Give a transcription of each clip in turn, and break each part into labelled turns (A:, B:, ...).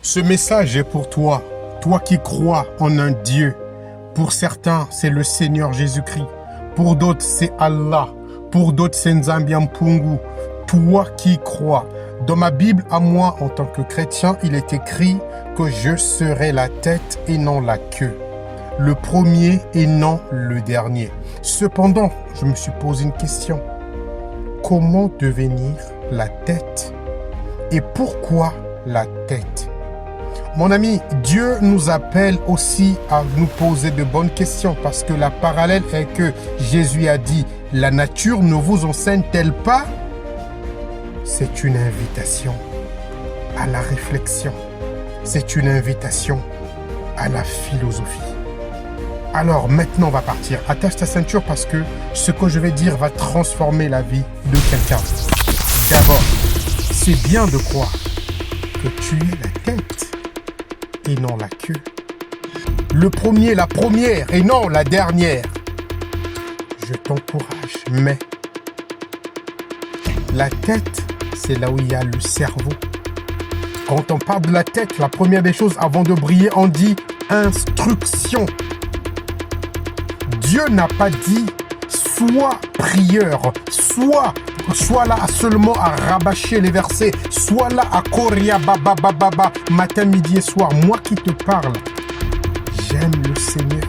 A: Ce message est pour toi, toi qui crois en un Dieu. Pour certains, c'est le Seigneur Jésus-Christ. Pour d'autres, c'est Allah. Pour d'autres, c'est Nzambi Mpungu. Toi qui crois. Dans ma Bible, à moi, en tant que chrétien, il est écrit que je serai la tête et non la queue. Le premier et non le dernier. Cependant, je me suis posé une question. Comment devenir la tête? Et pourquoi la tête? Mon ami, Dieu nous appelle aussi à nous poser de bonnes questions parce que la parallèle est que Jésus a dit « La nature ne vous enseigne-t-elle pas ?» C'est une invitation à la réflexion. C'est une invitation à la philosophie. Alors maintenant, on va partir. Attache ta ceinture parce que ce que je vais dire va transformer la vie de quelqu'un. D'abord, c'est bien de croire que tu es la tête et non la queue. Le premier, la première et non la dernière. Je t'encourage, mais la tête, c'est là où il y a le cerveau. Quand on parle de la tête, la première des choses, avant de briller, on dit instruction. Dieu n'a pas dit sois prieur, sois là seulement à rabâcher les versets, sois là à koria baba baba matin, midi et soir. Moi qui te parle, j'aime le Seigneur,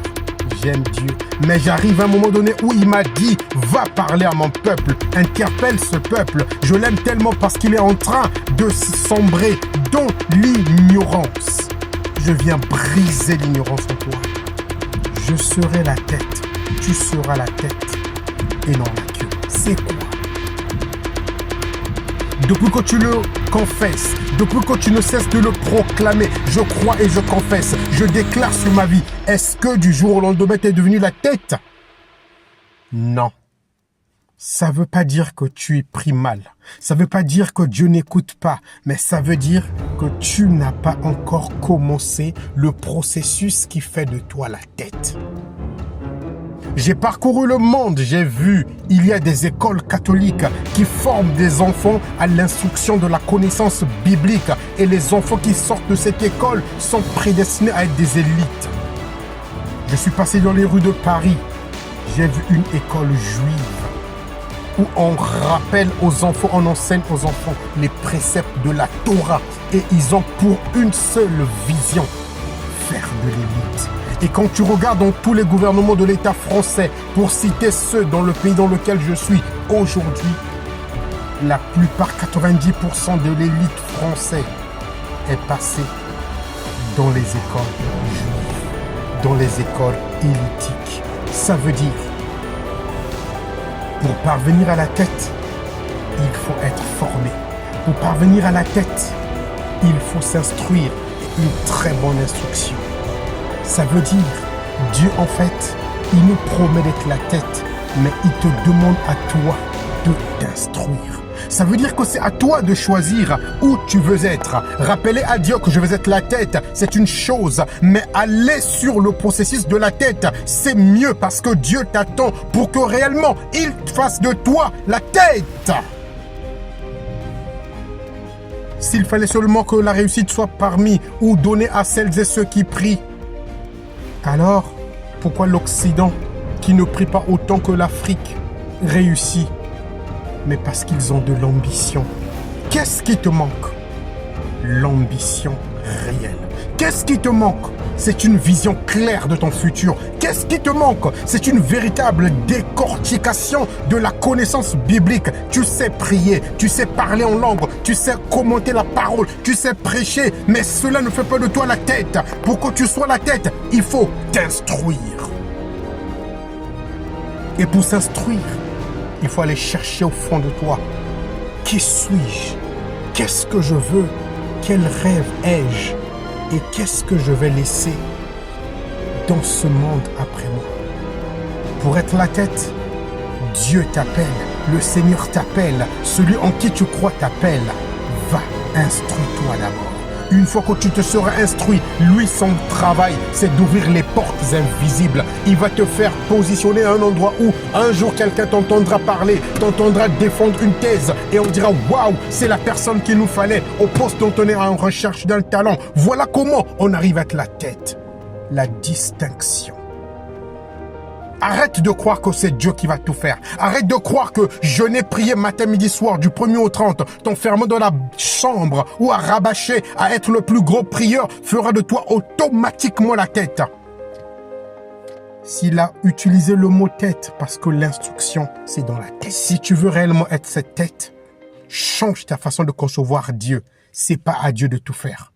A: j'aime Dieu. Mais j'arrive à un moment donné où il m'a dit va parler à mon peuple, interpelle ce peuple. Je l'aime tellement parce qu'il est en train de sombrer dans l'ignorance. Je viens briser l'ignorance en toi. Je serai la tête, tu seras la tête et non la queue. C'est quoi? Depuis que tu le confesses, depuis que tu ne cesses de le proclamer, je crois et je confesse, je déclare sur ma vie, est-ce que du jour au lendemain tu es devenu la tête? Non. Ça ne veut pas dire que tu es pris mal. Ça ne veut pas dire que Dieu n'écoute pas. Mais ça veut dire que tu n'as pas encore commencé le processus qui fait de toi la tête. J'ai parcouru le monde, j'ai vu, il y a des écoles catholiques qui forment des enfants à l'instruction de la connaissance biblique. Et les enfants qui sortent de cette école sont prédestinés à être des élites. Je suis passé dans les rues de Paris. J'ai vu une école juive où on rappelle aux enfants, on enseigne aux enfants les préceptes de la Torah. Et ils ont pour une seule vision, faire de l'élite. Et quand tu regardes dans tous les gouvernements de l'État français, pour citer ceux dans le pays dans lequel je suis aujourd'hui, la plupart, 90% de l'élite française est passée dans les écoles juives, dans les écoles élitiques. Ça veut dire, pour parvenir à la tête, il faut être formé. Pour parvenir à la tête, il faut s'instruire. Une très bonne instruction. Ça veut dire, Dieu en fait, il nous promet d'être la tête, mais il te demande à toi de t'instruire. Ça veut dire que c'est à toi de choisir où tu veux être. Rappeler à Dieu que je veux être la tête, c'est une chose, mais aller sur le processus de la tête, c'est mieux parce que Dieu t'attend pour que réellement il fasse de toi la tête. S'il fallait seulement que la réussite soit parmi ou donnée à celles et ceux qui prient, alors pourquoi l'Occident, qui ne prie pas autant que l'Afrique, réussit? Mais parce qu'ils ont de l'ambition. Qu'est-ce qui te manque? L'ambition réelle. Qu'est-ce qui te manque? C'est une vision claire de ton futur. Qu'est-ce qui te manque? C'est une véritable décortication de la connaissance biblique. Tu sais prier, tu sais parler en langue, tu sais commenter la parole, tu sais prêcher, mais cela ne fait pas de toi la tête. Pour que tu sois la tête, il faut t'instruire. Et pour s'instruire, il faut aller chercher au fond de toi. Qui suis-je? Qu'est-ce que je veux? Quel rêve ai-je? Et qu'est-ce que je vais laisser dans ce monde après moi? Pour être la tête, Dieu t'appelle, le Seigneur t'appelle, celui en qui tu crois t'appelle. Va, instruis-toi d'abord. Une fois que tu te seras instruit, lui, son travail, c'est d'ouvrir les portes invisibles. Il va te faire positionner à un endroit où un jour quelqu'un t'entendra parler, t'entendra défendre une thèse et on dira « Waouh, c'est la personne qu'il nous fallait au poste dont on est en recherche d'un talent. » Voilà comment on arrive avec la tête. La distinction. Arrête de croire que c'est Dieu qui va tout faire. Arrête de croire que jeûner, prier matin, midi, soir, du 1er au 30, t'enfermer dans la chambre ou à rabâcher, à être le plus gros prieur, fera de toi automatiquement la tête. S'il a utilisé le mot tête, parce que l'instruction, c'est dans la tête. Si tu veux réellement être cette tête, change ta façon de concevoir Dieu. C'est pas à Dieu de tout faire.